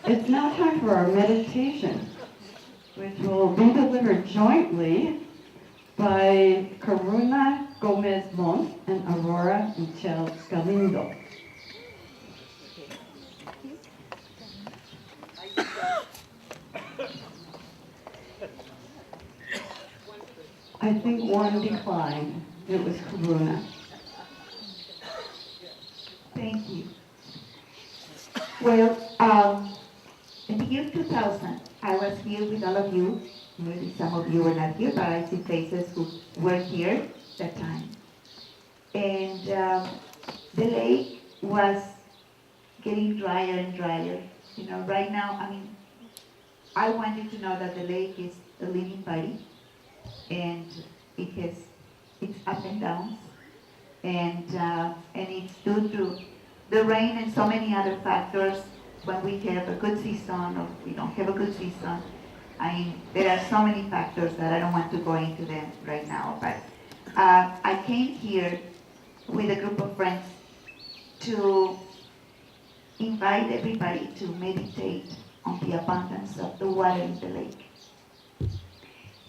It's now time for our meditation, which will be delivered jointly by Karuna Gomez Mons and Aurora Michelle Galindo. I think one declined. It was Karuna. Thank you. Well, in the year 2000, I was here with all of you. Maybe some of you were not here, but I see faces who were here that time. And the lake was getting drier and drier. You know, right now, I mean, I want you to know that the lake is a living body, and it has its up and downs, and it's due to the rain and so many other factors. When we have a good season or we don't have a good season, I mean, there are so many factors that I don't want to go into them right now. But I came here with a group of friends to invite everybody to meditate on the abundance of the water in the lake.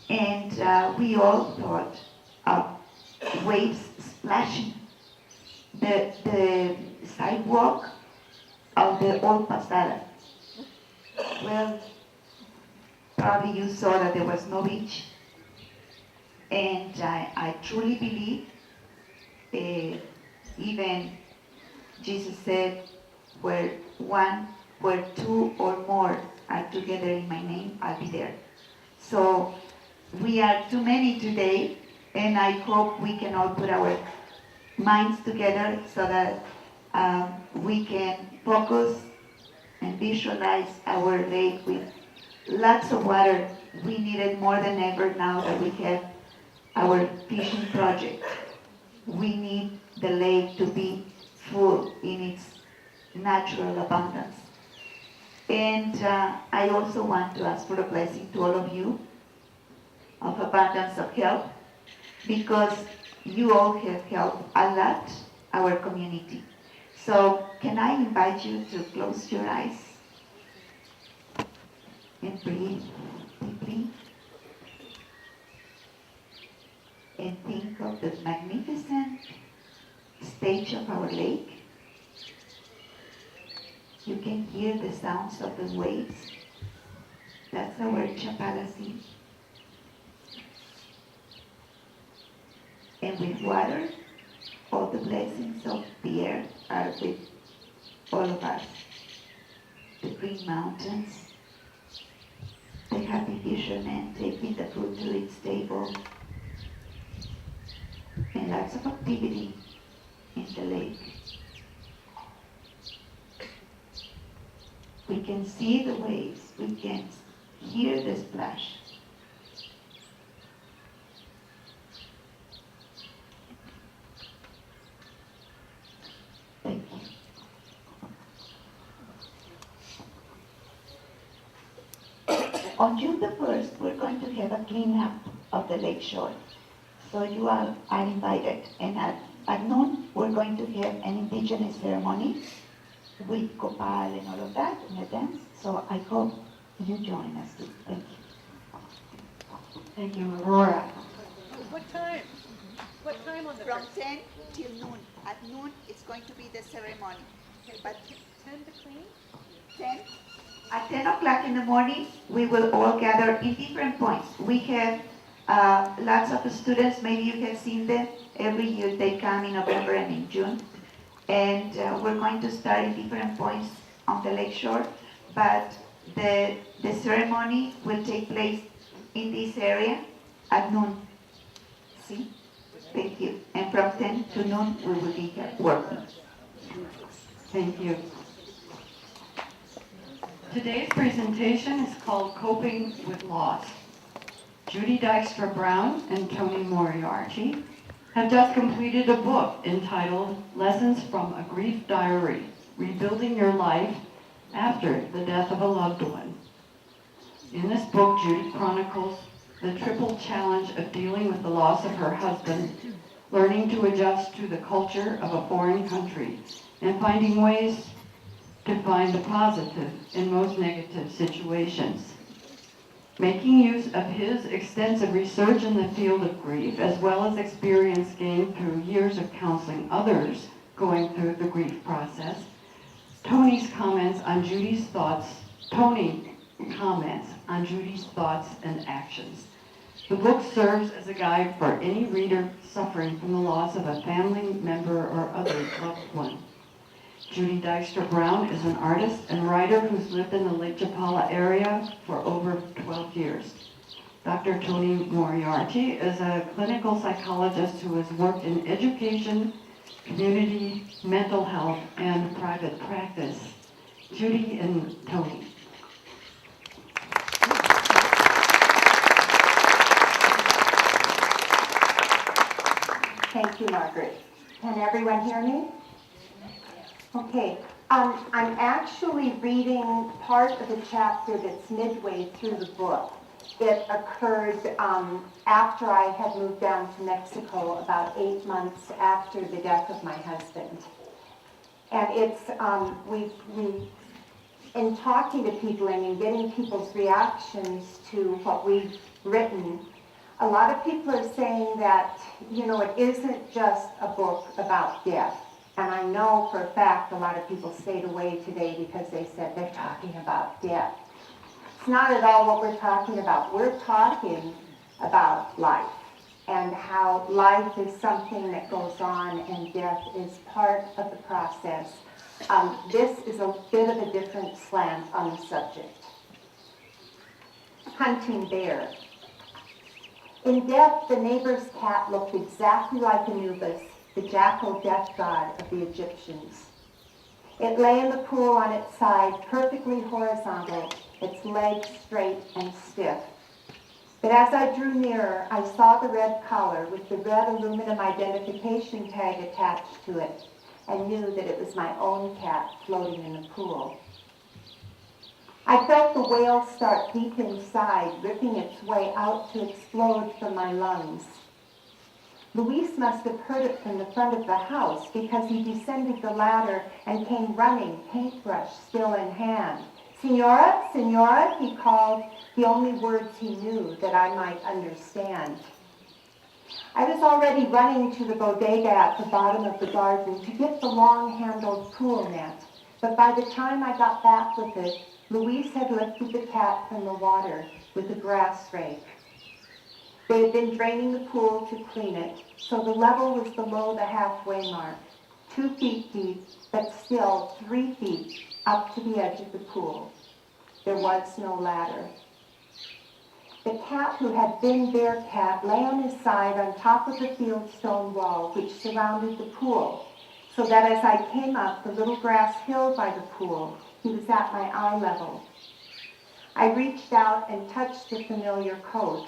And we all thought of waves splashing the sidewalk of the old Pasada. Well, probably you saw that there was no beach. And I truly believe, even Jesus said, where two or more are together in my name, I'll be there. So we are too many today, and I hope we can all put our minds together so that we can focus and visualize our lake with lots of water. We need it more than ever now that we have our fishing project. We need the lake to be full in its natural abundance. And I also want to ask for a blessing to all of you of abundance of health, because you all have helped a lot our community. So can I invite you to close your eyes and breathe deeply and think of the magnificent stage of our lake. You can hear the sounds of the waves. That's our Chapala sea. And with water, all the blessings of the earth are with all of us. The green mountains, the happy fishermen taking the food to its table, and lots of activity in the lake. We can see the waves, we can hear the splash. Thank you. On June the 1st, we're going to have a cleanup of the lake shore. So you all are invited. And at noon, we're going to have an indigenous ceremony with copal and all of that, and a dance. So I hope you join us too. Thank you. Thank you, Aurora. What time? What time on the From first? 10 till noon. At noon, it's going to be the ceremony. But 10 to clean? 10, at 10 o'clock in the morning, we will all gather in different points. We have lots of students, maybe you have seen them. Every year they come in November and in June. And we're going to start in different points on the lakeshore. But the ceremony will take place in this area at noon. See? Thank you. And from 10 to noon, we will be here working. Thank you. Today's presentation is called Coping with Loss. Judy Dykstra Brown and Tony Moriarty have just completed a book entitled Lessons from a Grief Diary, Rebuilding Your Life After the Death of a Loved One. In this book, Judy chronicles the triple challenge of dealing with the loss of her husband, learning to adjust to the culture of a foreign country, and finding ways to find the positive in most negative situations. Making use of his extensive research in the field of grief, as well as experience gained through years of counseling others going through the grief process, Tony comments on Judy's thoughts and actions. The book serves as a guide for any reader suffering from the loss of a family member or other loved one. Judy Dykstra Brown is an artist and writer who's lived in the Lake Chapala area for over 12 years. Dr. Tony Moriarty is a clinical psychologist who has worked in education, community, mental health, and private practice. Judy and Tony. Thank you, Margaret. Can everyone hear me? Okay. I'm actually reading part of the chapter that's midway through the book. It occurred after I had moved down to Mexico, about 8 months after the death of my husband. And it's, in talking to people and in getting people's reactions to what we've written, a lot of people are saying that, it isn't just a book about death. And I know for a fact a lot of people stayed away today because they said they're talking about death. It's not at all what we're talking about. We're talking about life and how life is something that goes on and death is part of the process. This is a bit of a different slant on the subject. Hunting bear. In death, the neighbor's cat looked exactly like Anubis, the jackal death god of the Egyptians. It lay in the pool on its side, perfectly horizontal, its legs straight and stiff. But as I drew nearer, I saw the red collar with the red aluminum identification tag attached to it and knew that it was my own cat floating in the pool. I felt the whale start deep inside, ripping its way out to explode from my lungs. Luis must have heard it from the front of the house because he descended the ladder and came running, paintbrush still in hand. "Senora, senora," he called, the only words he knew that I might understand. I was already running to the bodega at the bottom of the garden to get the long-handled pool net, but by the time I got back with it, Luis had lifted the cat from the water with a grass rake. They had been draining the pool to clean it, so the level was below the halfway mark, 2 feet deep, but still 3 feet up to the edge of the pool. There was no ladder. The cat who had been their cat lay on his side on top of the fieldstone wall which surrounded the pool, so that as I came up the little grass hill by the pool, he was at my eye level. I reached out and touched the familiar coat.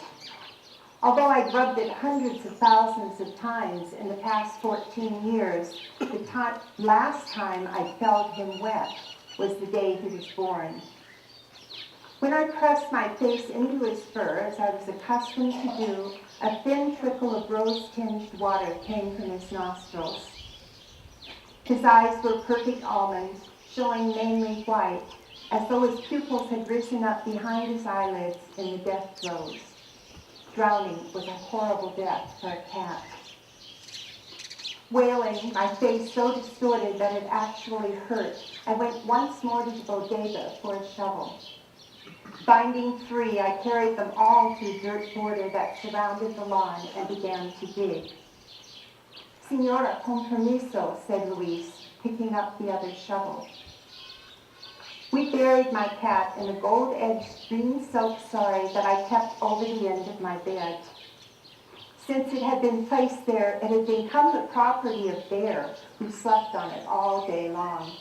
Although I'd rubbed it hundreds of thousands of times in the past 14 years, the last time I felt him wet was the day he was born. When I pressed my face into his fur, as I was accustomed to do, a thin trickle of rose-tinged water came from his nostrils. His eyes were perfect almonds, showing mainly white, as though his pupils had risen up behind his eyelids in the death throes. Drowning was a horrible death for a cat. Wailing, my face so distorted that it actually hurt, I went once more to the bodega for a shovel. Finding 3, I carried them all to the dirt border that surrounded the lawn and began to dig. "Senora, con permiso," said Luis, picking up the other shovel. We buried my cat in a gold-edged green silk sari that I kept over the end of my bed. Since it had been placed there, it had become the property of Bear, who slept on it all day long.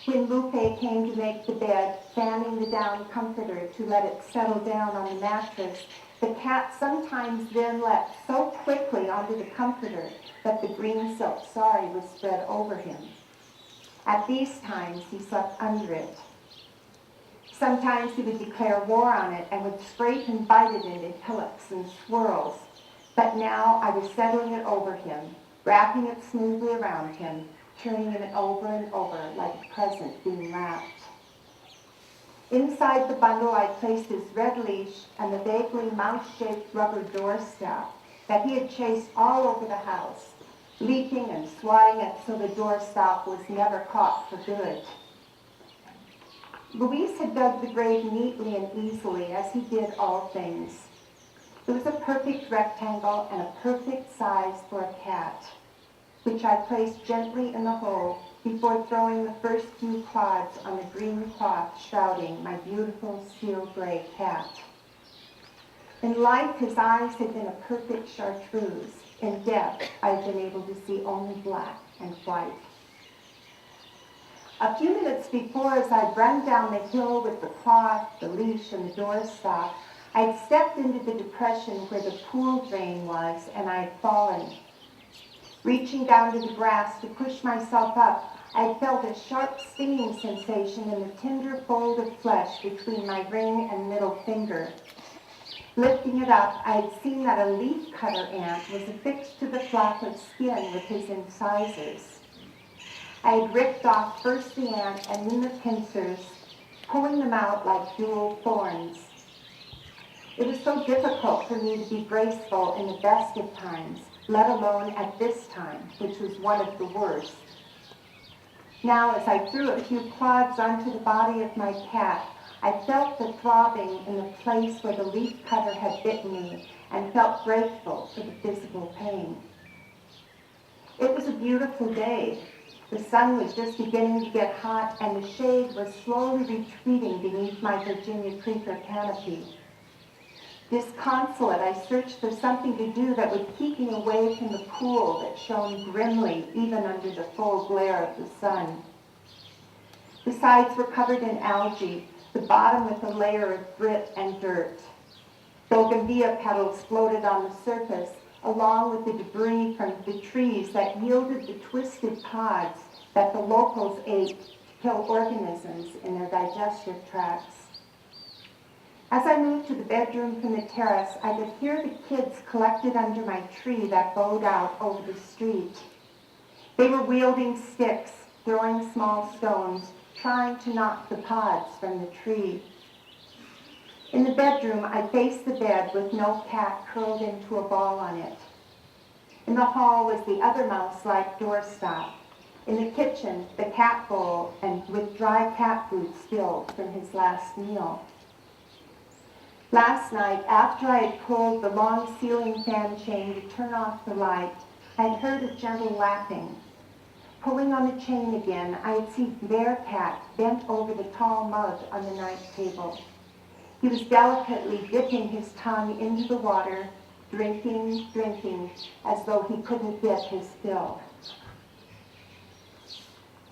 When Lupe came to make the bed, fanning the down comforter to let it settle down on the mattress, the cat sometimes then leapt so quickly onto the comforter that the green silk sari was spread over him. At these times, he slept under it. Sometimes he would declare war on it and would scrape and bite it into hillocks and swirls. But now I was settling it over him, wrapping it smoothly around him, turning it over and over like a present being wrapped. Inside the bundle, I placed his red leash and the vaguely mouse-shaped rubber door staff that he had chased all over the house, leaping and swatting it so the door staff was never caught for good. Luis had dug the grave neatly and easily, as he did all things. It was a perfect rectangle and a perfect size for a cat, which I placed gently in the hole before throwing the first few clods on the green cloth shrouding my beautiful steel gray cat. In life, his eyes had been a perfect chartreuse. In death, I had been able to see only black and white. A few minutes before, as I'd run down the hill with the cloth, the leash, and the doorstop, I'd stepped into the depression where the pool drain was, and I had fallen. Reaching down to the grass to push myself up, I felt a sharp stinging sensation in the tender fold of flesh between my ring and middle finger. Lifting it up, I had seen that a leaf cutter ant was affixed to the flap of skin with his incisors. I had ripped off first the ant and then the pincers, pulling them out like dual thorns. It was so difficult for me to be graceful in the best of times, let alone at this time, which was one of the worst. Now, as I threw a few clods onto the body of my cat, I felt the throbbing in the place where the leaf cutter had bitten me and felt grateful for the physical pain. It was a beautiful day. The sun was just beginning to get hot, and the shade was slowly retreating beneath my Virginia creeper canopy. Disconsolate, I searched for something to do that would keep me away from the pool that shone grimly even under the full glare of the sun. The sides were covered in algae, the bottom with a layer of grit and dirt. Bougainvillea petals floated on the surface, along with the debris from the trees that yielded the twisted pods that the locals ate to kill organisms in their digestive tracts. As I moved to the bedroom from the terrace, I could hear the kids collected under my tree that bowed out over the street. They were wielding sticks, throwing small stones, trying to knock the pods from the tree. In the bedroom, I faced the bed with no cat curled into a ball on it. In the hall was the other mouse-like doorstop. In the kitchen, the cat bowl, and with dry cat food spilled from his last meal. Last night, after I had pulled the long ceiling fan chain to turn off the light, I had heard a gentle lapping. Pulling on the chain again, I had seen Bearcat bent over the tall mug on the night table. He was delicately dipping his tongue into the water, drinking, as though he couldn't get his fill.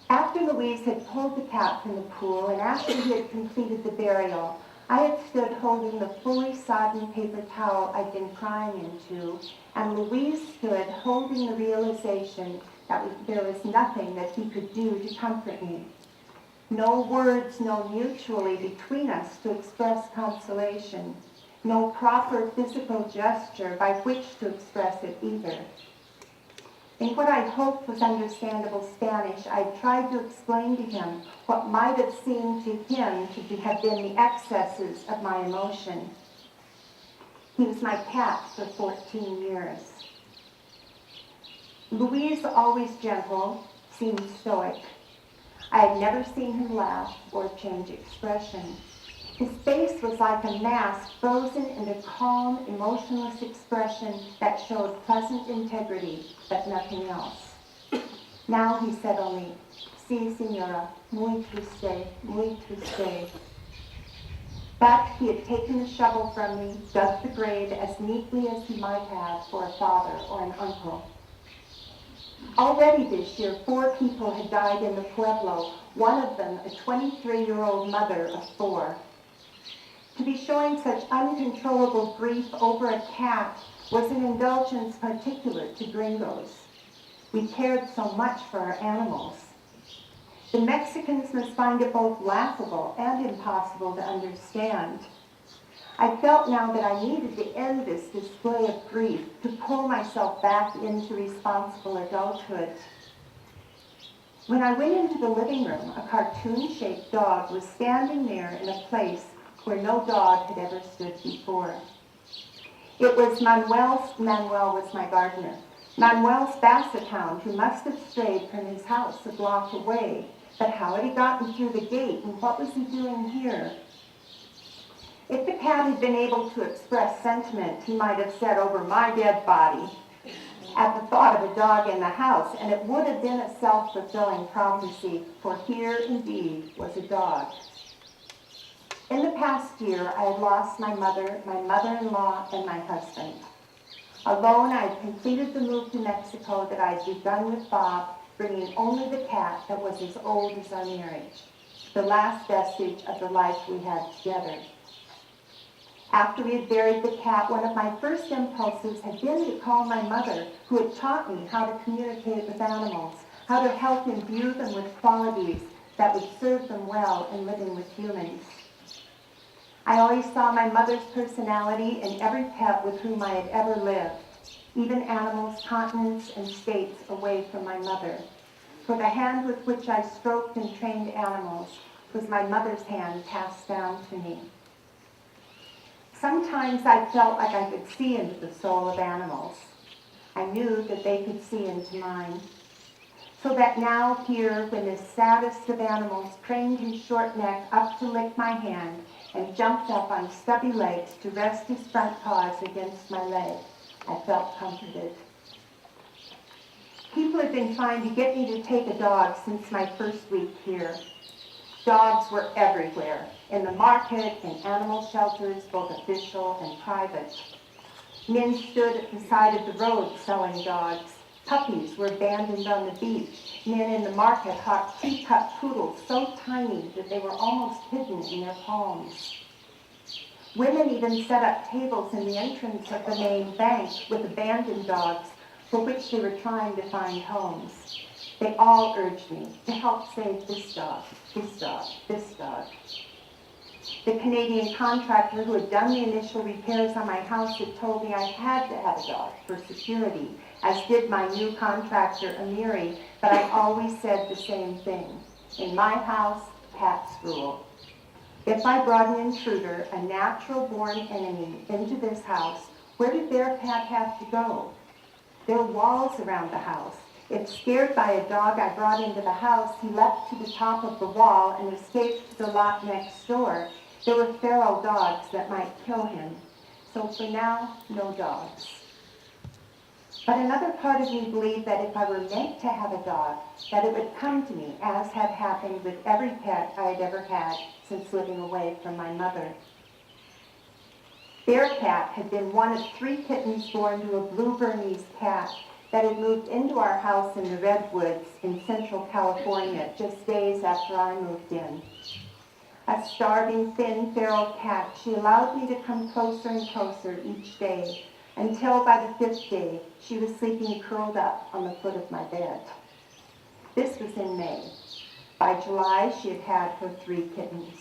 After Louise had pulled the cat from the pool, and after he had completed the burial, I had stood holding the fully sodden paper towel I'd been crying into, and Louise stood holding the realization that there was nothing that he could do to comfort me. No words known mutually between us to express consolation. No proper physical gesture by which to express it either. In what I hoped was understandable Spanish, I tried to explain to him what might have seemed to him to have been the excesses of my emotion. He was my cat for 14 years. Louise, always gentle, seemed stoic. I had never seen him laugh or change expression. His face was like a mask frozen into calm, emotionless expression that showed pleasant integrity, but nothing else. Now he said only, "Sí, señora, muy triste." But he had taken the shovel from me, dug the grave as neatly as he might have for a father or an uncle. Already this year, 4 people had died in the pueblo, one of them a 23-year-old mother of 4. To be showing such uncontrollable grief over a cat was an indulgence particular to gringos. We cared so much for our animals. The Mexicans must find it both laughable and impossible to understand. I felt now that I needed to end this display of grief, to pull myself back into responsible adulthood. When I went into the living room, a cartoon-shaped dog was standing there in a place where no dog had ever stood before. It was Manuel was my gardener, Manuel's basset hound, who must have strayed from his house a block away. But how had he gotten through the gate, and what was he doing here? If the cat had been able to express sentiment, he might have said, "Over my dead body," at the thought of a dog in the house, and it would have been a self-fulfilling prophecy, for here indeed was a dog. In the past year, I had lost my mother, my mother-in-law, and my husband. Alone, I had completed the move to Mexico that I had begun with Bob, bringing only the cat that was as old as our marriage, the last vestige of the life we had together. After we had buried the cat, one of my first impulses had been to call my mother, who had taught me how to communicate with animals, how to help imbue them with qualities that would serve them well in living with humans. I always saw my mother's personality in every pet with whom I had ever lived, even animals continents and states away from my mother. For the hand with which I stroked and trained animals was my mother's hand passed down to me. Sometimes I felt like I could see into the soul of animals. I knew that they could see into mine. So that now here, when the saddest of animals craned his short neck up to lick my hand and jumped up on stubby legs to rest his front paws against my leg, I felt comforted. People had been trying to get me to take a dog since my first week here. Dogs were everywhere, in the market, in animal shelters, both official and private. Men stood at the side of the road selling dogs. Puppies were abandoned on the beach. Men in the market hawked teacup poodles so tiny that they were almost hidden in their palms. Women even set up tables in the entrance of the main bank with abandoned dogs for which they were trying to find homes. They all urged me to help save this dog, this dog, this dog. The Canadian contractor who had done the initial repairs on my house had told me I had to have a dog for security, as did my new contractor, Amiri, but I always said the same thing. In my house, cats rule. If I brought an intruder, a natural-born enemy, into this house, where did their cat have to go? There were walls around the house. If scared by a dog I brought into the house, he leapt to the top of the wall and escaped to the lot next door. There were feral dogs that might kill him. So for now, no dogs. But another part of me believed that if I were meant to have a dog, that it would come to me, as had happened with every pet I had ever had since living away from my mother. Bearcat had been one of 3 kittens born to a blue Bernese cat that had moved into our house in the Redwoods in Central California just days after I moved in. A starving, thin, feral cat, she allowed me to come closer and closer each day, until by the 5th day, she was sleeping curled up on the foot of my bed. This was in May. By July, she had had her 3 kittens.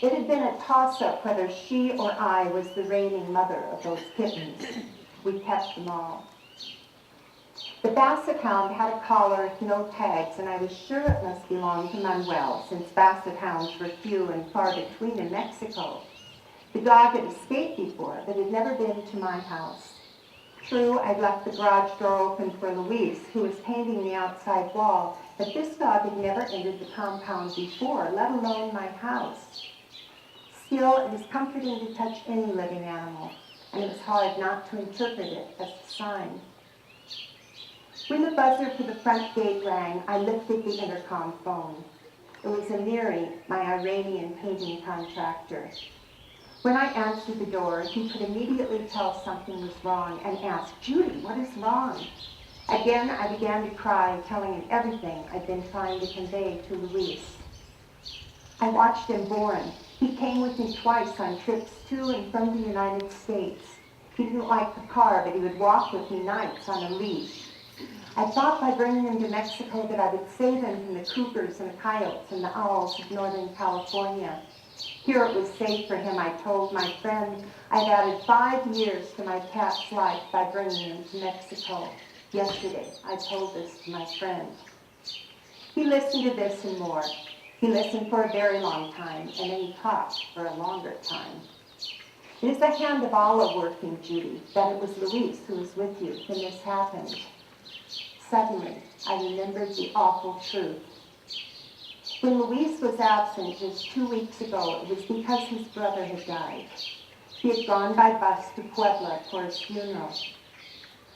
It had been a toss-up whether she or I was the reigning mother of those kittens. We kept them all. The basset hound had a collar with no tags, and I was sure it must belong to Manuel, since basset hounds were few and far between in Mexico. The dog had escaped before, but had never been to my house. True, I'd left the garage door open for Luis, who was painting the outside wall, but this dog had never entered the compound before, let alone my house. Still, it was comforting to touch any living animal, and it was hard not to interpret it as a sign. When the buzzer for the front gate rang, I lifted the intercom phone. It was Amiri, my Iranian painting contractor. When I answered the door, he could immediately tell something was wrong and asked, "Judy, what is wrong?" Again, I began to cry, telling him everything I'd been trying to convey to Luis. I watched him born. He came with me twice on trips to and from the United States. He didn't like the car, but he would walk with me nights on a leash. I thought by bringing him to Mexico that I would save him from the cougars and the coyotes and the owls of Northern California. Here it was safe for him, I told my friend. I'd added 5 years to my cat's life by bringing him to Mexico. Yesterday, I told this to my friend. He listened to this and more. He listened for a very long time, and then he talked for a longer time. It is the hand of Allah working, Judy, that it was Luis who was with you when this happened. Suddenly, I remembered the awful truth. When Luis was absent just 2 weeks ago, it was because his brother had died. He had gone by bus to Puebla for his funeral.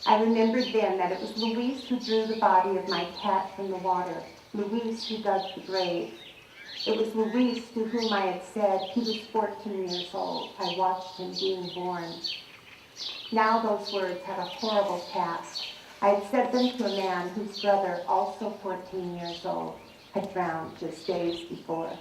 I remembered then that it was Luis who drew the body of my cat from the water, Luis who dug the grave. It was Luis to whom I had said he was 14 years old. I watched him being born. Now those words had a horrible cast. I had said them to a man whose brother, also 14 years old, had drowned just days before.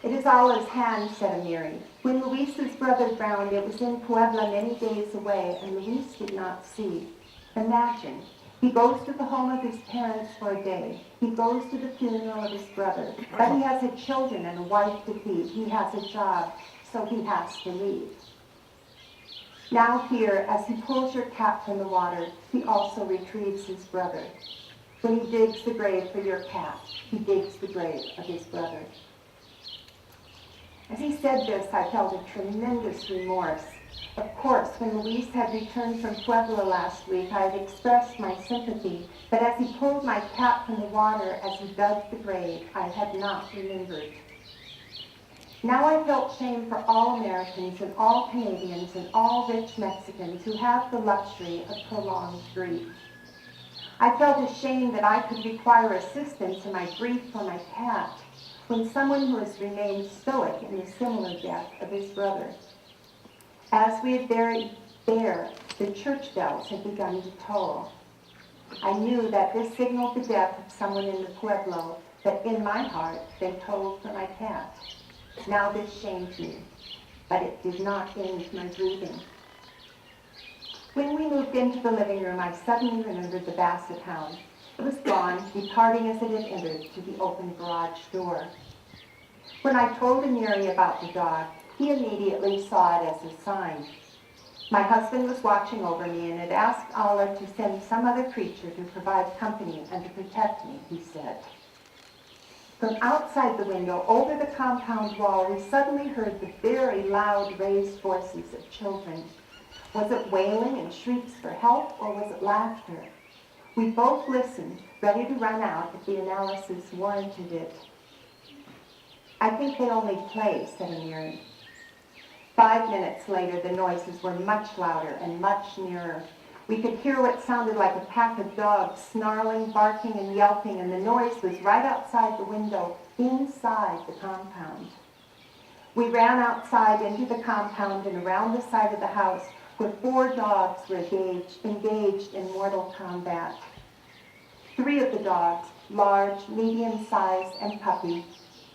It is Allah's hand, said Amiri. When Luis's brother drowned, it was in Puebla many days away, and Luis did not see. Imagine, he goes to the home of his parents for a day. He goes to the funeral of his brother, but he has children and a wife to feed. He has a job, so he has to leave. Now here, as he pulls your cat from the water, he also retrieves his brother. When he digs the grave for your cat, he digs the grave of his brother. As he said this, I felt a tremendous remorse. Of course, when Luis had returned from Puebla last week, I had expressed my sympathy, but as he pulled my cat from the water, as he dug the grave, I had not remembered. Now I felt shame for all Americans and all Canadians and all rich Mexicans who have the luxury of prolonged grief. I felt ashamed that I could require assistance in my grief for my cat, when someone who has remained stoic in the similar death of his brother. As we had buried there, the church bells had begun to toll. I knew that this signaled the death of someone in the Pueblo, but in my heart they tolled for my cat. Now this shamed me, but it did not end my grieving. When we moved into the living room, I suddenly remembered the basset hound. It was gone, departing as it had entered through the open garage door. When I told Amiri about the dog, he immediately saw it as a sign. My husband was watching over me and had asked Allah to send some other creature to provide company and to protect me, he said. From outside the window, over the compound wall, we suddenly heard the very loud, raised voices of children. Was it wailing and shrieks for help, or was it laughter? We both listened, ready to run out if the analysis warranted it. I think they only play, said Amiri. 5 minutes later, the noises were much louder and much nearer. We could hear what sounded like a pack of dogs snarling, barking, and yelping, and the noise was right outside the window, inside the compound. We ran outside into the compound and around the side of the house, where 4 dogs were engaged in mortal combat. 3 of the dogs, large, medium-sized, and puppy,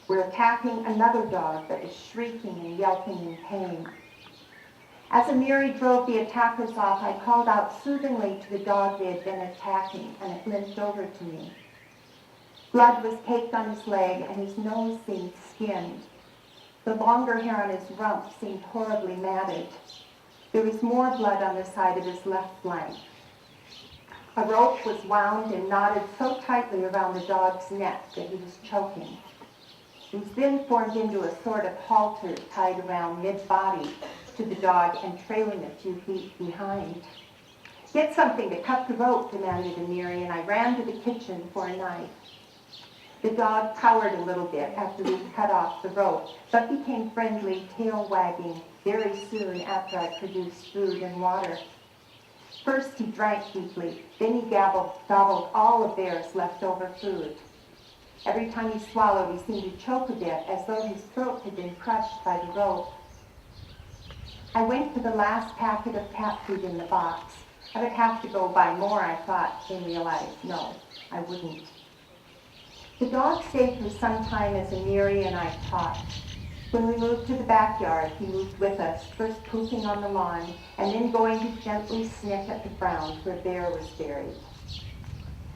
were attacking another dog that was shrieking and yelping in pain. As Amiri drove the attackers off, I called out soothingly to the dog they had been attacking, and it limped over to me. Blood was caked on his leg, and his nose seemed skinned. The longer hair on his rump seemed horribly matted. There was more blood on the side of his left flank. A rope was wound and knotted so tightly around the dog's neck that he was choking. It was then formed into a sort of halter tied around mid-body to the dog and trailing a few feet behind. Get something to cut the rope, demanded Amiri, and I ran to the kitchen for a knife. The dog cowered a little bit after we cut off the rope, but became friendly, tail wagging, very soon after I produced food and water. First he drank deeply, then he gobbled all of Bear's leftover food. Every time he swallowed, he seemed to choke a bit, as though his throat had been crushed by the rope. I went for the last packet of cat food in the box. I would have to go buy more, I thought, then realized, no, I wouldn't. The dog stayed for some time as Amiri and I talked. When we moved to the backyard, he moved with us, first pooping on the lawn, and then going to gently sniff at the ground where Bear was buried.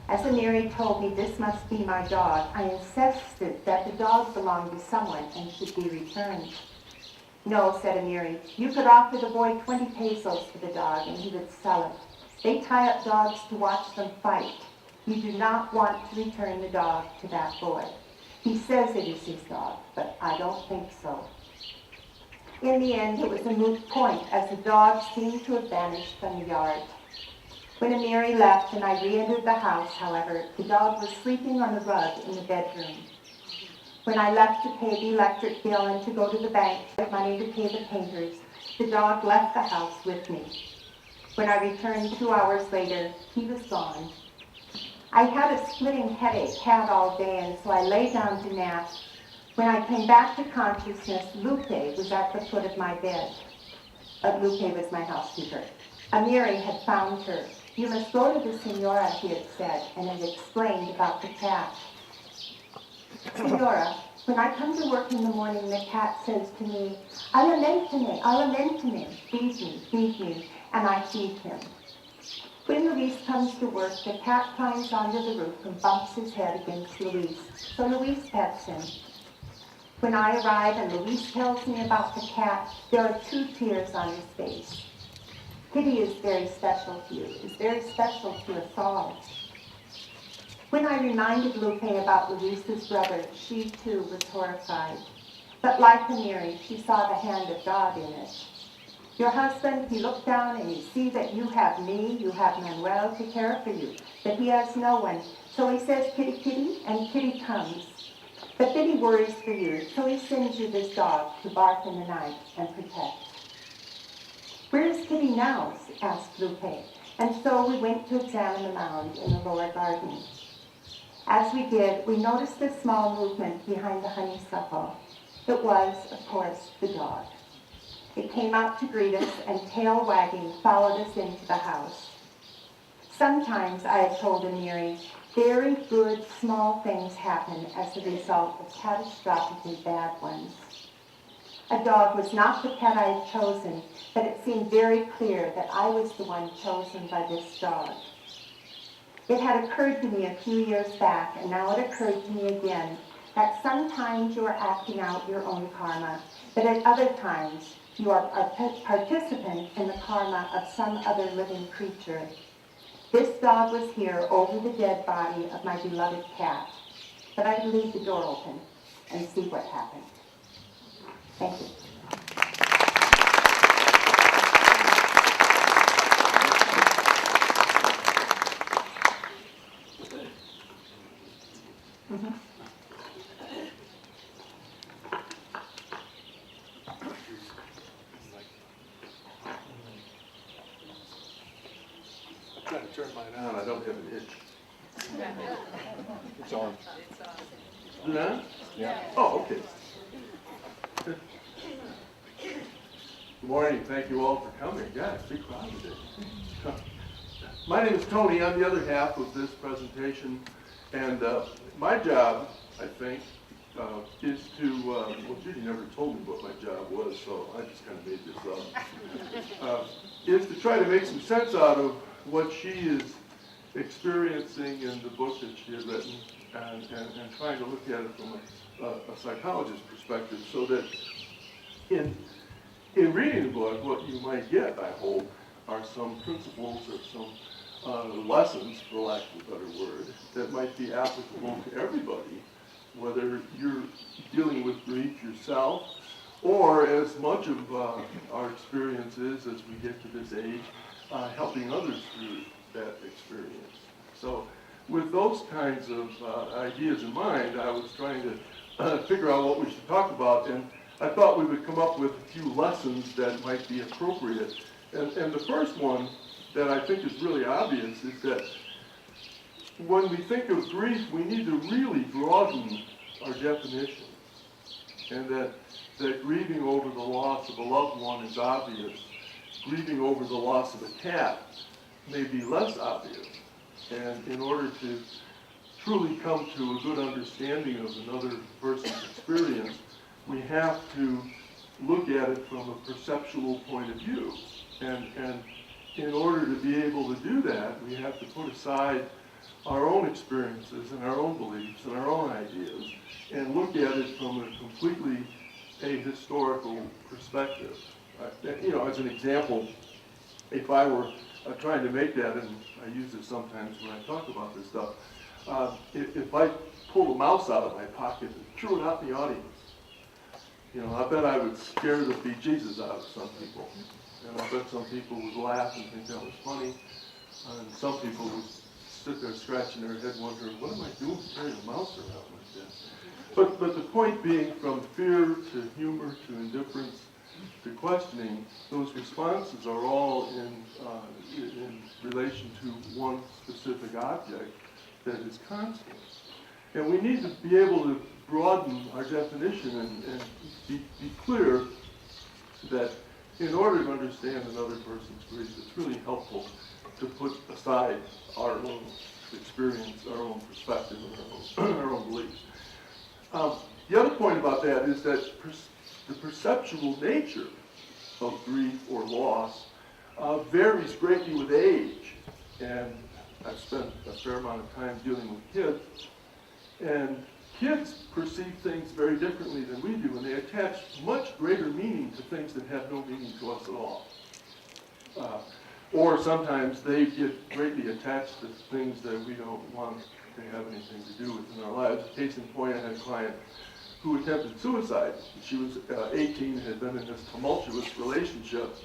As Amiri told me this must be my dog, I insisted that the dog belonged to someone and should be returned. No, said Amiri, you could offer the boy 20 pesos for the dog and he would sell it. They tie up dogs to watch them fight. You do not want to return the dog to that boy. He says it is his dog, but I don't think so. In the end, it was a moot point, as the dog seemed to have vanished from the yard. When Amiri left and I re-entered the house, however, the dog was sleeping on the rug in the bedroom. When I left to pay the electric bill and to go to the bank to get money to pay the painters, the dog left the house with me. When I returned 2 hours later, he was gone. I had a splitting headache, had all day, and so I lay down to nap. When I came back to consciousness, Lupe was at the foot of my bed. Lupe was my housekeeper. Amiri had found her. You must go to the Senora, he had said, and had explained about the cat. Senora, when I come to work in the morning, the cat says to me, alimentame, feed me, and I feed him. When Luis comes to work, the cat climbs onto the roof and bumps his head against Luis, so Luis pets him. When I arrive and Luis tells me about the cat, there are 2 tears on his face. Kitty is very special to you, is very special to us all. When I reminded Lupe about Luis's brother, she too was horrified. But like Amiri, she saw the hand of God in it. Your husband, he looked down and you see that you have me, you have Manuel to care for you, that he has no one. So he says, kitty, kitty, and kitty comes. But then he worries for you, so he sends you this dog to bark in the night and protect. Where is Kitty now? Asked Lupe. And so we went to examine the mound in the lower garden. As we did, we noticed a small movement behind the honeysuckle. It was, of course, the dog. It came out to greet us and, tail wagging, followed us into the house. Sometimes, I had told Amiri, very good small things happen as a result of catastrophically bad ones. A dog was not the pet I had chosen, but it seemed very clear that I was the one chosen by this dog. It had occurred to me a few years back, and now it occurred to me again, that sometimes you are acting out your own karma, but at other times you are a participant in the karma of some other living creature. This dog was here over the dead body of my beloved cat, but I'd leave the door open and see what happened. Thank you. I'm trying to turn mine on. I don't have an itch. It's on. Is it on? Yeah. Oh, okay. Good morning. Thank you all for coming. Yeah, it's a big crowd today. My name is Tony. I'm the other half of this presentation. And my job, I think, is to, well, Judy never told me what my job was, so I just kind of made this up, is to try to make some sense out of what she is experiencing in the book that she had written and trying to look at it from a psychologist's perspective, so that in reading the book, what you might get, I hope, are some principles or some lessons, for lack of a better word, that might be applicable to everybody, whether you're dealing with grief yourself, or as much of our experience is as we get to this age, helping others through that experience. So with those kinds of ideas in mind, I was trying to figure out what we should talk about, and I thought we would come up with a few lessons that might be appropriate. And the first one that I think is really obvious is that when we think of grief, we need to really broaden our definition. And that grieving over the loss of a loved one is obvious. Grieving over the loss of a cat may be less obvious. And in order to truly come to a good understanding of another person's experience, we have to look at it from a perceptual point of view. And in order to be able to do that, we have to put aside our own experiences and our own beliefs and our own ideas and look at it from a completely ahistorical perspective. You know, as an example, if I were trying to make that, and I use it sometimes when I talk about this stuff. If I pulled a mouse out of my pocket and threw it out in the audience, you know, I bet I would scare the bejesus out of some people. And I bet some people would laugh and think that was funny. And some people would sit there scratching their head wondering, what am I doing carrying a mouse around like this? But the point being, from fear to humor to indifference to questioning, those responses are all in relation to one specific object that is constant. And we need to be able to broaden our definition and be clear that in order to understand another person's grief, it's really helpful to put aside our own experience, our own perspective, and our own beliefs. The other point about that is that the perceptual nature of grief or loss varies greatly with age. And I've spent a fair amount of time dealing with kids, and kids perceive things very differently than we do, and they attach much greater meaning to things that have no meaning to us at all. Or sometimes they get greatly attached to things that we don't want to have anything to do with in our lives. Case in point, I had a client who attempted suicide. She was 18 and had been in this tumultuous relationship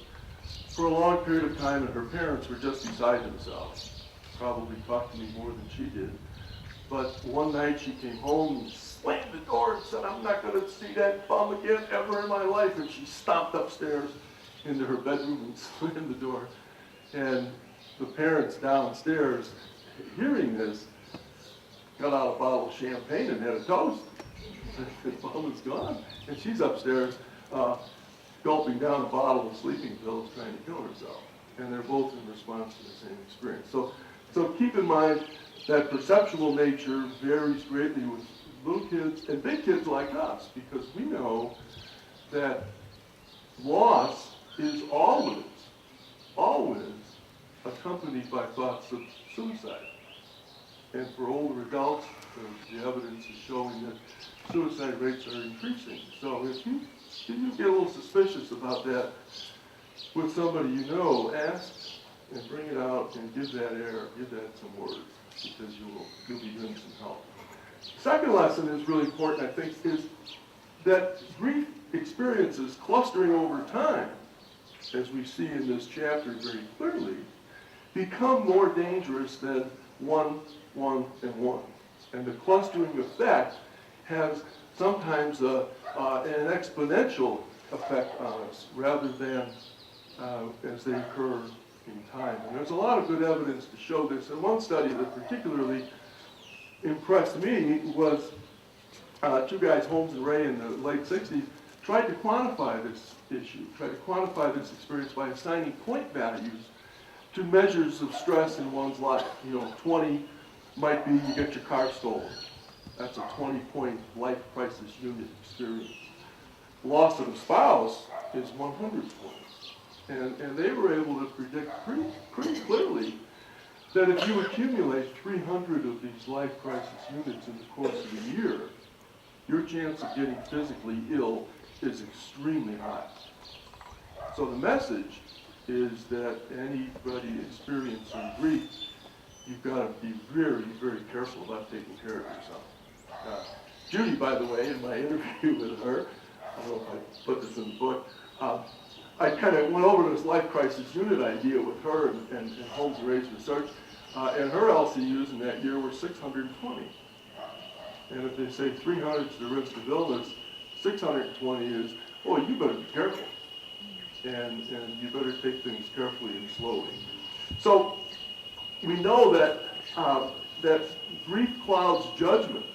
for a long period of time, and her parents were just beside themselves. Probably talked to me more than she did. But one night she came home and slammed the door and said, I'm not going to see that bum again ever in my life. And she stomped upstairs into her bedroom and slammed the door. And the parents downstairs, hearing this, got out a bottle of champagne and had a toast. The bum is gone. And she's upstairs gulping down a bottle of sleeping pills trying to kill herself. And they're both in response to the same experience. So keep in mind that perceptual nature varies greatly with little kids and big kids like us, because we know that loss is always accompanied by thoughts of suicide. And for older adults, the evidence is showing that suicide rates are increasing. So if you get a little suspicious about that with somebody you know, ask and bring it out and give that some words, because you'll be doing some help. Second lesson is really important, I think, is that grief experiences clustering over time, as we see in this chapter very clearly, become more dangerous than one, and one. And the clustering effect has sometimes an exponential effect on us, rather than as they occur in time. And there's a lot of good evidence to show this. And one study that particularly impressed me was two guys, Holmes and Ray, in the late 60s, tried to quantify this issue, tried to quantify this experience by assigning point values to measures of stress in one's life. 20 might be you get your car stolen. That's a 20-point life crisis unit experience. Loss of a spouse is 100 points. And they were able to predict pretty clearly that if you accumulate 300 of these life crisis units in the course of a year, your chance of getting physically ill is extremely high. So the message is that anybody experiencing grief, you've got to be very, very careful about taking care of yourself. Judy, by the way, in my interview with her, I don't know if I put this in the book, I kind of went over this life crisis unit idea with her and Holmes and Ray's research, and her LCUs in that year were 620. And if they say 300 is the risk of illness, 620 is, oh, you better be careful. And you better take things carefully and slowly. So we know that that grief clouds judgment.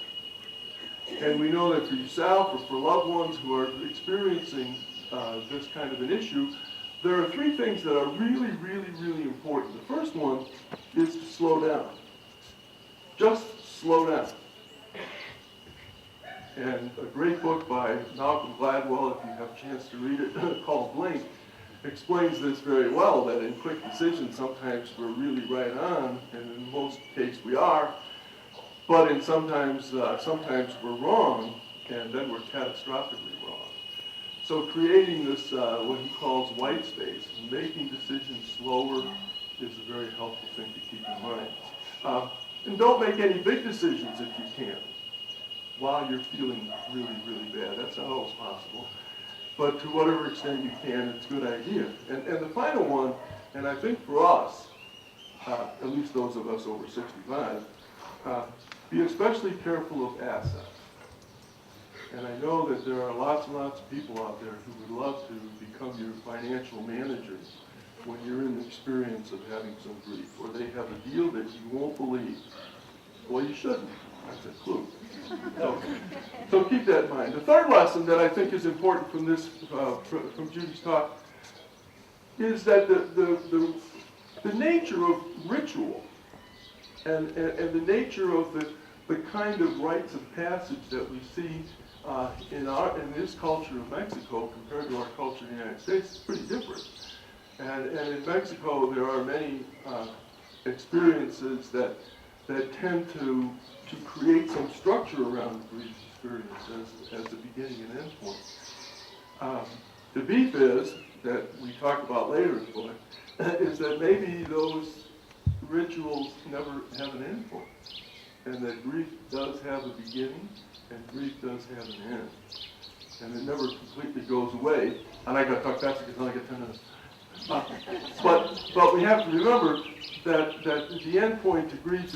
And we know that for yourself or for loved ones who are experiencing this kind of an issue, there are three things that are really, really, really important. The first one is to slow down. Just slow down. And a great book by Malcolm Gladwell, if you have a chance to read it, called Blink, explains this very well, that in quick decisions sometimes we're really right on, and in most cases we are, but in sometimes we're wrong, and then we're catastrophically wrong. So creating this, what he calls white space, making decisions slower is a very helpful thing to keep in mind. And don't make any big decisions if you can while you're feeling really, really bad. That's not always possible. But to whatever extent you can, it's a good idea. And the final one, and I think for us, at least those of us over 65, be especially careful of assets. And I know that there are lots and lots of people out there who would love to become your financial managers when you're in the experience of having some grief, or they have a deal that you won't believe. Well, you shouldn't. That's a clue. So keep that in mind. The third lesson that I think is important from this, from Judy's talk, is that the nature of ritual and the nature of the kind of rites of passage that we see in this culture of Mexico compared to our culture in the United States is pretty different. And in Mexico, there are many experiences that tend to create some structure around the grief experience as the beginning and end point. The beef is, that we talk about later in the book, is that maybe those rituals never have an end point. And that grief does have a beginning, and grief does have an end. And it never completely goes away. And I got to talk faster because I only got 10 minutes. But we have to remember that the end point to grief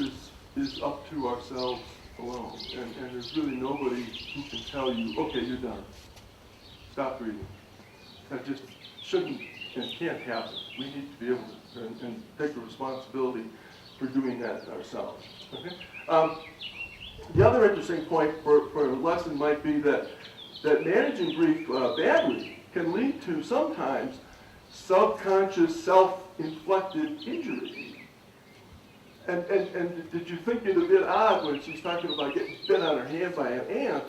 is up to ourselves alone. And there's really nobody who can tell you, okay, you're done. Stop grieving. That just shouldn't and can't happen. We need to be able to and take the responsibility for doing that ourselves. Okay? The other interesting point for a lesson might be that managing grief badly can lead to sometimes subconscious, self-inflicted injury. And did you think it a bit odd when she's talking about getting bit on her hand by an ant,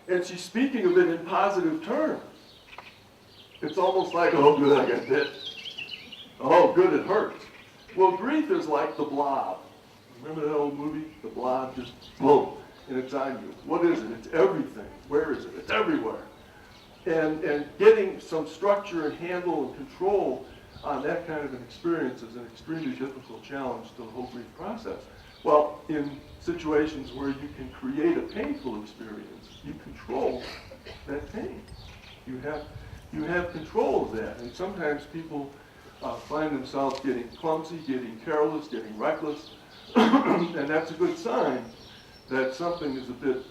and she's speaking of it in positive terms? It's almost like, oh, good, I got bit. Oh, good, it hurts. Well, grief is like the Blob. Remember that old movie, The Blob? Just boom, and it's on you. What is it? It's everything. Where is it? It's everywhere. And getting some structure and handle and control on that kind of an experience is an extremely difficult challenge to the whole grief process. Well, in situations where you can create a painful experience, you control that pain. You have control of that. And sometimes people find themselves getting clumsy, getting careless, getting reckless, and that's a good sign that something is a bit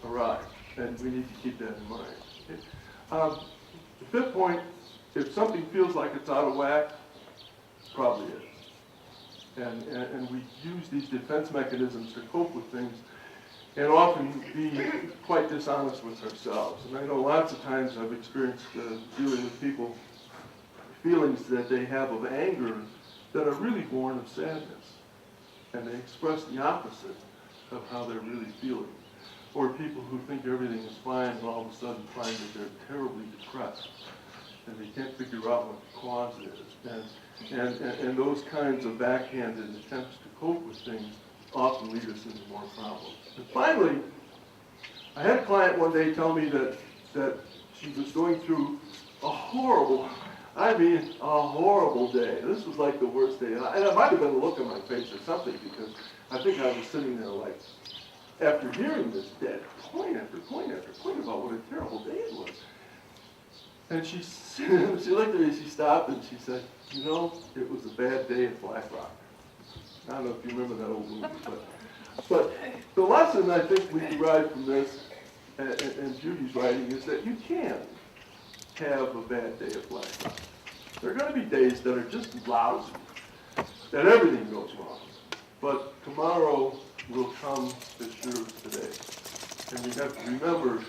awry, and we need to keep that in mind. Okay? The fifth point, if something feels like it's out of whack, probably is. And we use these defense mechanisms to cope with things and often be quite dishonest with ourselves. And I know lots of times I've experienced dealing with people feelings that they have of anger that are really born of sadness. And they express the opposite of how they're really feeling. Or people who think everything is fine and all of a sudden find that they're terribly depressed and they can't figure out what the cause is. And those kinds of backhanded attempts to cope with things often lead us into more problems. And finally, I had a client one day tell me that she was going through a horrible day. This was like the worst day. And it might have been a look on my face or something, because I think I was sitting there like, after hearing this dead point after point after point about what a terrible day it was. And she looked at me, she stopped, and she said, you know, it was a bad day at Black Rock. I don't know if you remember that old movie, but the lesson I think we derive from this, and Judy's writing, is that you can have a bad day at Black Rock. There are going to be days that are just lousy, that everything goes wrong. But tomorrow will come as sure as today. And we have to remember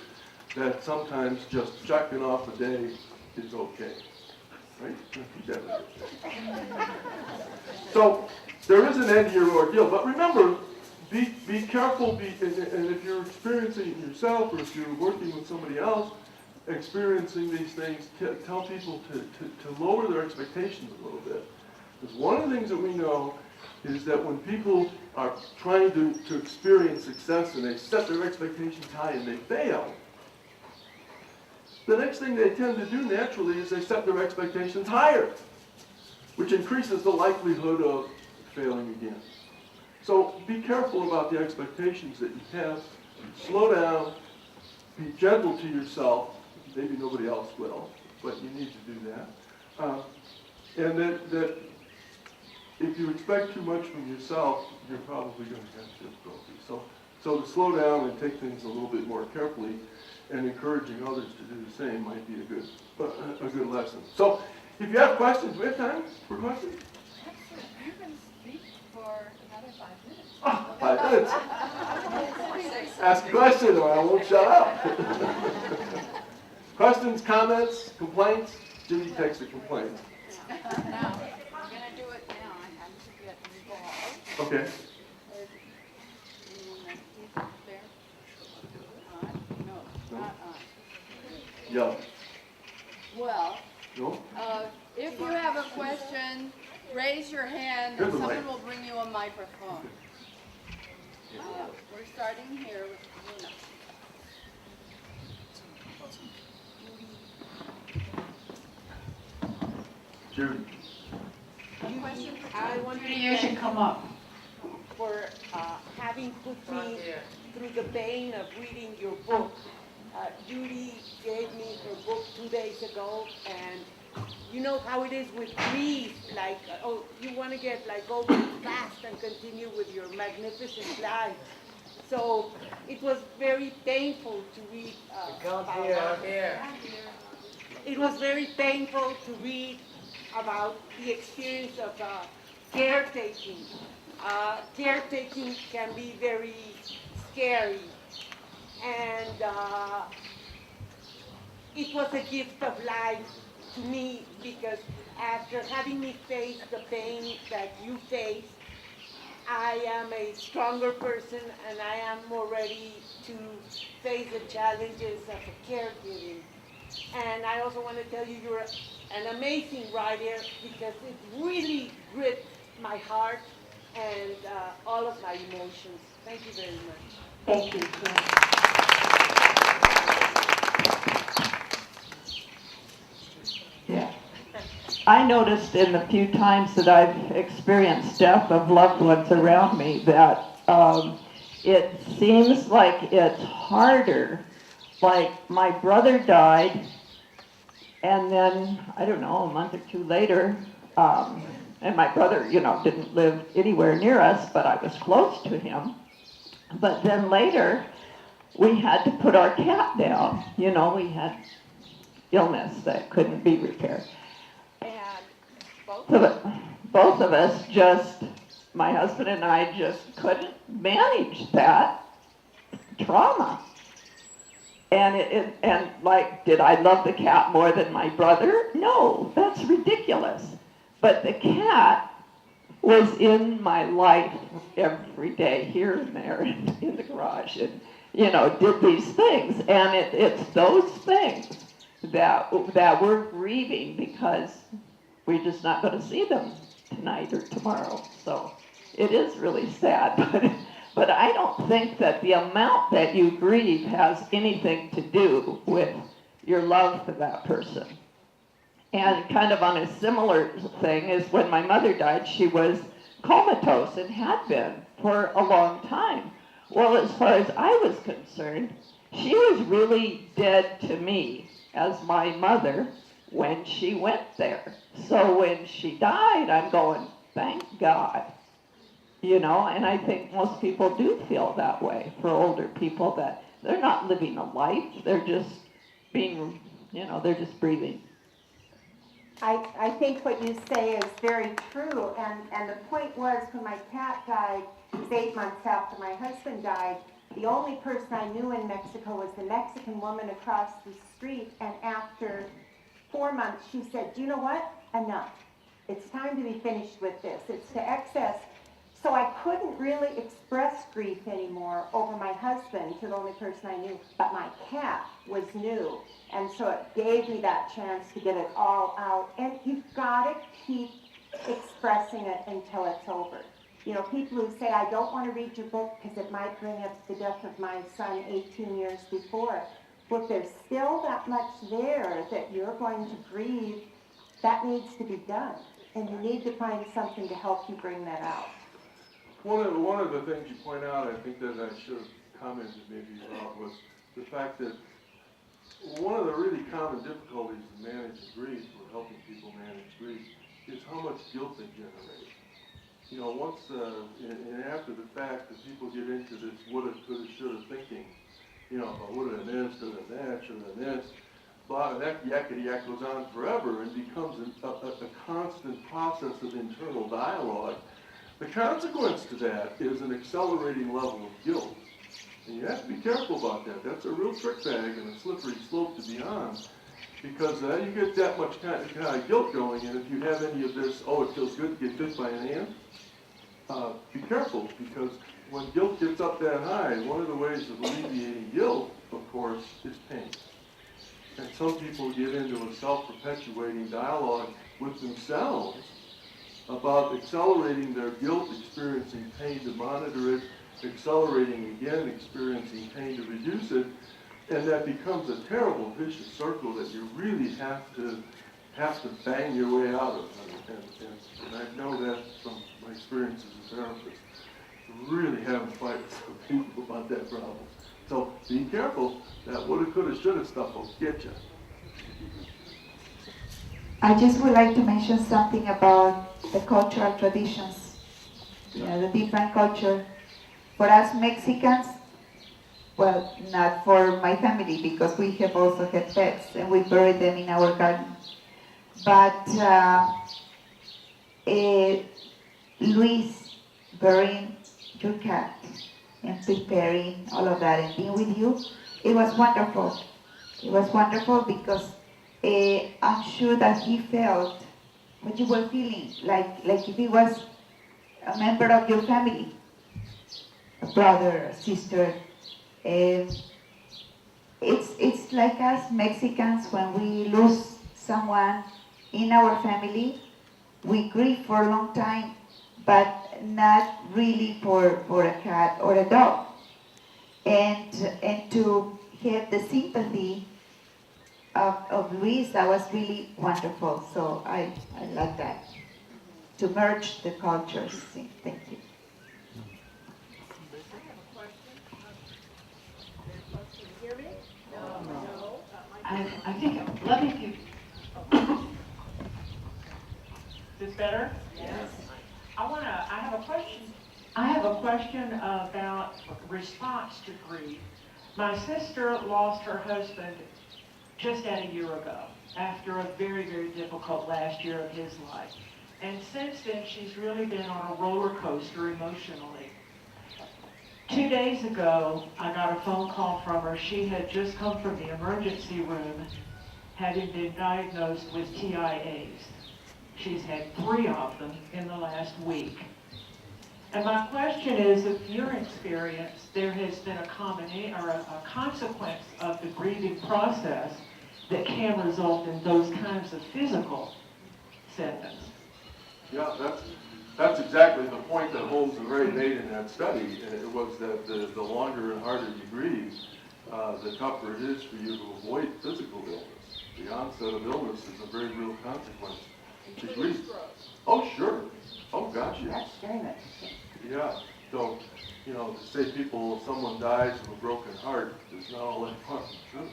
that sometimes just checking off a day is okay. Right? So there is an end to your ordeal. But remember, be careful, and if you're experiencing it yourself, or if you're working with somebody else experiencing these things, tell people to lower their expectations a little bit. Because one of the things that we know is that when people are trying to experience success and they set their expectations high and they fail, the next thing they tend to do naturally is they set their expectations higher. which increases the likelihood of failing again. So be careful about the expectations that you have. Slow down, be gentle to yourself. Maybe nobody else will, but you need to do that. And that if you expect too much from yourself, you're probably going to have difficulty. So to slow down and take things a little bit more carefully and encouraging others to do the same might be a good lesson. So if you have questions, we have time for questions? Actually, you can speak for another 5 minutes. Oh, 5 minutes. Ask a question or I won't shut up. Questions, comments, complaints? Judy takes a complaint. Now, I'm gonna do it now. I have to get involved. Okay. No, not on. Yeah. Well, No? if you have a question, raise your hand Here's and the someone mic. will bring you a microphone. We're starting here with Luna. Judy. I want Judy, to you should thank come up. for having put me through the pain of reading your book. Judy gave me her book 2 days ago, and you know how it is with grief, like, oh, you want to get like over fast and continue with your magnificent life. So it was very painful to read It was very painful to read about the experience of caretaking. Caretaking can be very scary, and it was a gift of life to me, because after having me face the pain that you face, I am a stronger person and I am more ready to face the challenges of caregiving. And I also want to tell you, you're an amazing writer, because it really gripped my heart and all of my emotions. Thank you very much. Thank you. Yeah. I noticed in the few times that I've experienced death of loved ones around me that it seems like it's harder. Like my brother died, and then, I don't know, a month or two later, and my brother, didn't live anywhere near us, but I was close to him. But then later, we had to put our cat down. We had illness that couldn't be repaired. And Both of us my husband and I just couldn't manage that trauma. And did I love the cat more than my brother? No, that's ridiculous. But the cat was in my life every day, here and there, in the garage, and, did these things. And it's those things that we're grieving, because we're just not going to see them tonight or tomorrow. So it is really sad, but I don't think that the amount that you grieve has anything to do with your love for that person. And kind of on a similar thing is when my mother died, she was comatose and had been for a long time. Well, as far as I was concerned, she was really dead to me as my mother when she went there. So when she died, I'm going, thank God. And I think most people do feel that way for older people, that they're not living a life, they're just being, they're just breathing. I think what you say is very true, and the point was, when my cat died, it was 8 months after my husband died, the only person I knew in Mexico was the Mexican woman across the street, and after 4 months she said, do you know what? Enough. It's time to be finished with this. It's to excess. So I couldn't really express grief anymore over my husband, to the only person I knew, but my cat was new. And so it gave me that chance to get it all out. And you've got to keep expressing it until it's over. People who say, I don't want to read your book because it might bring up the death of my son 18 years before. Well, if there's still that much there that you're going to grieve, that needs to be done. And you need to find something to help you bring that out. One of the things you point out, I think that I should have commented maybe about, was the fact that one of the really common difficulties in managing grief, or helping people manage grief, is how much guilt they generate. You know, once, and after the fact, that people get into this woulda, coulda, shoulda thinking, you know, about woulda and this, coulda and that, shoulda and this, blah, and that yakety-yak goes on forever and becomes a constant process of internal dialogue. The consequence to that is an accelerating level of guilt. And you have to be careful about that. That's a real trick bag and a slippery slope to be on. Because you get that much kind of guilt going, and if you have any of this, oh, it feels good to get bit by an ant, be careful, because when guilt gets up that high, one of the ways of alleviating guilt, of course, is pain. And some people get into a self-perpetuating dialogue with themselves about accelerating their guilt, experiencing pain to monitor it, accelerating again, experiencing pain to reduce it, and that becomes a terrible vicious circle that you really have to bang your way out of. And I know that from my experience as a therapist. Really having fights with people about that problem. So be careful, that woulda, coulda, shoulda stuff will get you. I just would like to mention something about the cultural traditions, you know, the different culture. For us Mexicans, well, not for my family, because we have also had pets and we bury them in our garden. But Luis, burying your cat and preparing all of that and being with you, it was wonderful. It was wonderful because I'm sure that he felt what you were feeling, like if he was a member of your family, a brother, a sister. It's like us Mexicans, when we lose someone in our family, we grieve for a long time, but not really for a cat or a dog. And to have the sympathy of Luis, that was really wonderful. So I like that. To merge the cultures. Thank you. I think, let me give. Is this better? Yes. I have a question about response to grief. My sister lost her husband just at a year ago, after a very, very difficult last year of his life. And since then, she's really been on a roller coaster emotionally. 2 days ago, I got a phone call from her. She had just come from the emergency room, having been diagnosed with TIAs. She's had 3 of them in the last week. And my question is, if your experience, there has been a consequence of the grieving process that can result in those kinds of physical symptoms. Yeah, that's exactly the point that Holmes and Ray made in that study. It was that the longer and harder you grieve, the tougher it is for you to avoid physical illness. The onset of illness is a very real consequence to grief. Oh, sure. Oh, gosh, yes. Yeah. So, you know, to say someone dies of a broken heart is not all that far from true.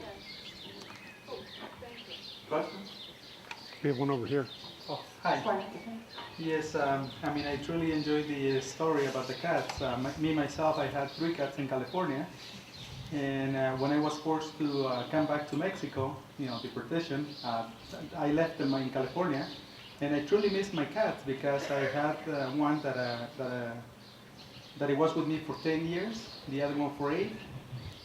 Questions? We have one over here. Oh, hi. Yes, I mean, I truly enjoyed the story about the cats. Myself, I had 3 cats in California. And when I was forced to come back to Mexico, you know, deportation, I left them in California. And I truly missed my cats because I had one that it was with me for 10 years, the other one for 8.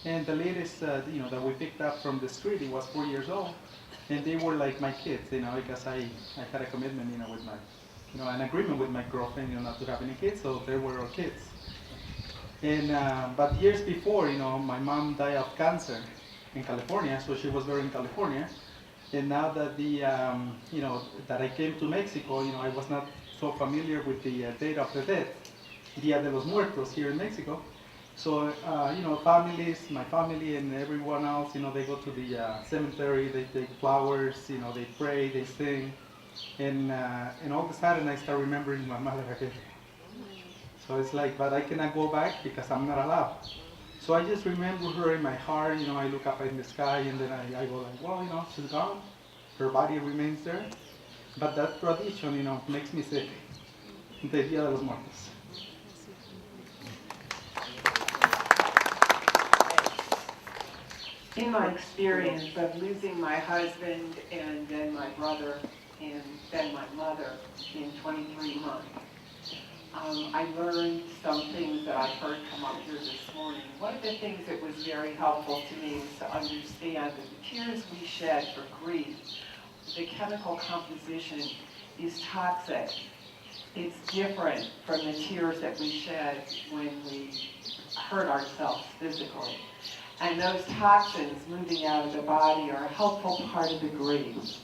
And the latest, you know, that we picked up from the street, it was 4 years old. And they were like my kids, you know, because I had a commitment, you know, with my, you know, an agreement with my girlfriend, you know, not to have any kids, so they were our kids. And, but years before, you know, my mom died of cancer in California, so she was buried in California. And now that you know, that I came to Mexico, you know, I was not so familiar with the date of the death, Dia de los Muertos here in Mexico. So, you know, my family and everyone else, you know, they go to the cemetery, they take flowers, you know, they pray, they sing. And all of a sudden I start remembering my mother again. So it's like, but I cannot go back because I'm not allowed. So I just remember her in my heart, I look up in the sky and then I go like, well, she's gone. Her body remains there. But that tradition, makes me sick. The Dia de los Muertos. In my experience of losing my husband and then my brother and then my mother in 23 months, I learned some things that I heard come up here this morning. One of the things that was very helpful to me was to understand that the tears we shed for grief, the chemical composition is toxic. It's different from the tears that we shed when we hurt ourselves physically. And those toxins moving out of the body are a helpful part of the grief.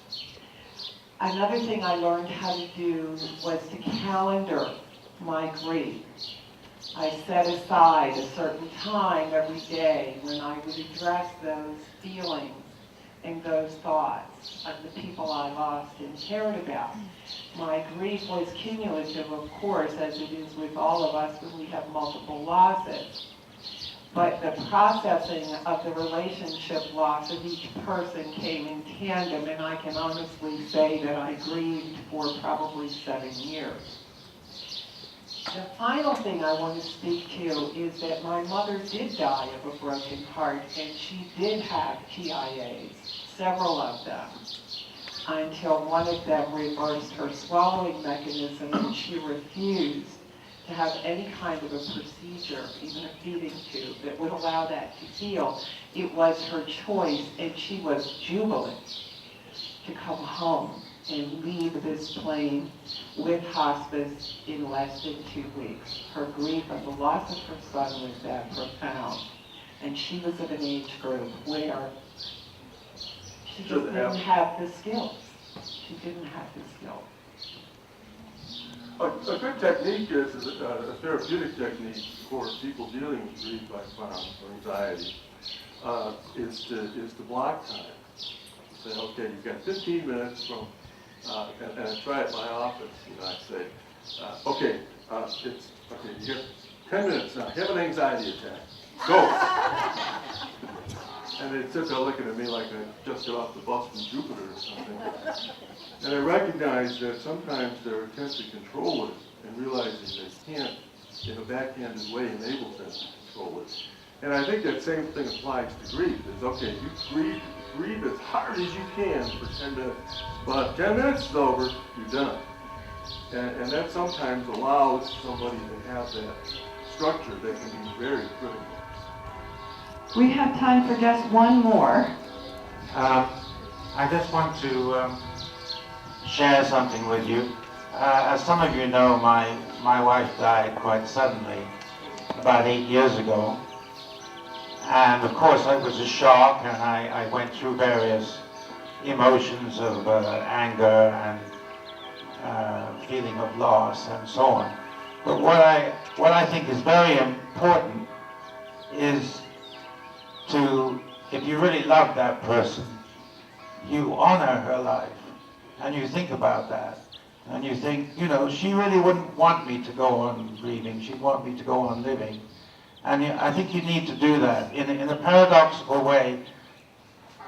Another thing I learned how to do was to calendar my grief. I set aside a certain time every day when I would address those feelings and those thoughts of the people I lost and cared about. My grief was cumulative, of course, as it is with all of us when we have multiple losses. But the processing of the relationship loss of each person came in tandem, and I can honestly say that I grieved for probably 7 years. The final thing I want to speak to is that my mother did die of a broken heart, and she did have TIAs, several of them, until one of them reversed her swallowing mechanism, and she refused to have any kind of a procedure, even a feeding tube, that would allow that to heal. It was her choice, and she was jubilant to come home and leave this plane with hospice in less than 2 weeks. Her grief of the loss of her son was that profound. And she was of an age group where she just didn't have the skills. She didn't have the skills. A good technique is a therapeutic technique for people dealing with grief, I found, or anxiety, is to block time. Say, okay, you've got 15 minutes from, and I try at my office, I say, okay, you have 10 minutes now, you have an anxiety attack, go. And they sit there looking at me like I just got off the bus from Jupiter or something. And I recognize that sometimes their attempt to control it and realizing they can't, in a backhanded way, enables them to control it. And I think that same thing applies to grief. It's okay, you grieve as hard as you can for 10 minutes. But 10 minutes is over, you're done. And that sometimes allows somebody to have that structure that can be very critical. We have time for just one more. I just want to share something with you. As some of you know, my wife died quite suddenly about 8 years ago. And of course it was a shock, and I went through various emotions of anger and feeling of loss and so on. But what I think is very important is to, if you really love that person, you honor her life, and you think about that, and you think, she really wouldn't want me to go on grieving, she'd want me to go on living. And I think you need to do that. In a paradoxical way,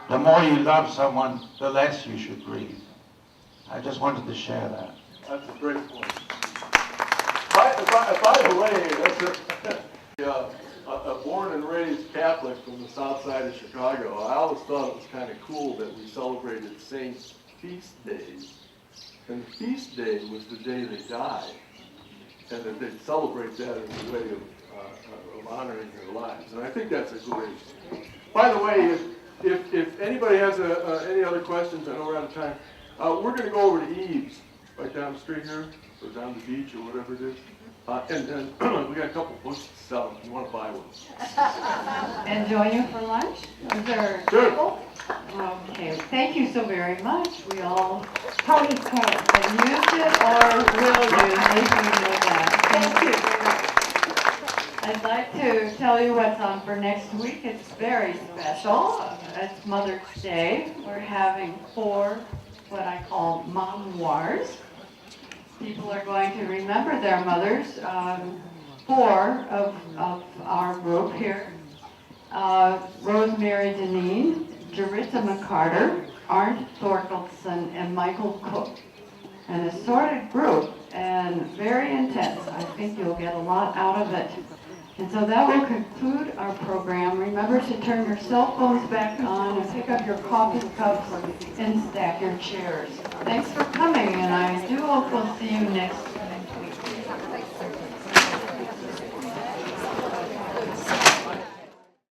the more you love someone, the less you should grieve. I just wanted to share that. That's a great point. By the way, that's a born and raised Catholic from the south side of Chicago. I always thought it was kind of cool that we celebrated saints' feast days. And the feast day was the day they died. And that they'd celebrate that as a way of honoring their lives. And I think that's a great thing. By the way, if anybody has any other questions, I know we're out of time, we're going to go over to Eve's, right down the street here, or down the beach, or whatever it is. And then we got a couple books to sell if you want to buy one. And join you for lunch? Is there a table? Okay, thank you so very much. We all Tony's came. have used it or will use it. You know that. Thank you. I'd like to tell you what's on for next week. It's very special. It's Mother's Day. We're having 4 what I call memoirs. People are going to remember their mothers. Four of our group here, Rosemary Deneen, Jerissa McCarter, Arndt Thorkelson, and Michael Cook. An assorted group and very intense. I think you'll get a lot out of it. And so that will conclude our program. Remember to turn your cell phones back on and pick up your coffee cups and stack your chairs. Thanks for coming, and I do hope we'll see you next